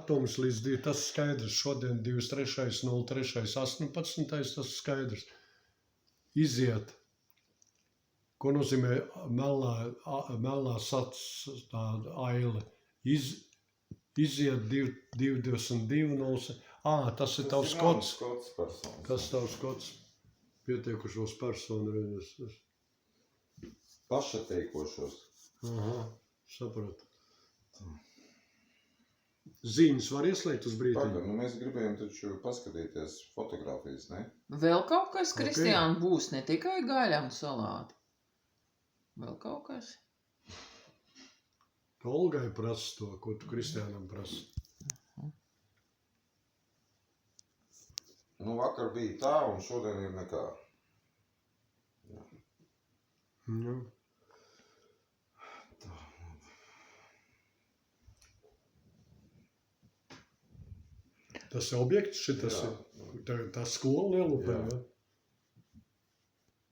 datums līdz 2, tas skaidrs. Šodien 23.03.18, tas skaidrs. Iziet. Ko nozīmē melnā tāda aile? Iziet 222. Tas ir tavs kods. Kas tavs kods? Pietiekušos personu. Pašateikošos. Aha, sapratu. Zīmes var ieslēgt uz brīdi? Pagaid, mēs gribējām taču paskatīties fotogrāfijas, ne? Vēl kaut kas, Kristiāna, būs, ne tikai gaļam salāti. Vēl kaut kas? Olgai prasa to, ko tu Kristiānam prasa. Vakar bija tā, un šodien ir nekā. Jā. Tas ir objekts, šitas ir tā skola Lielupē, ja?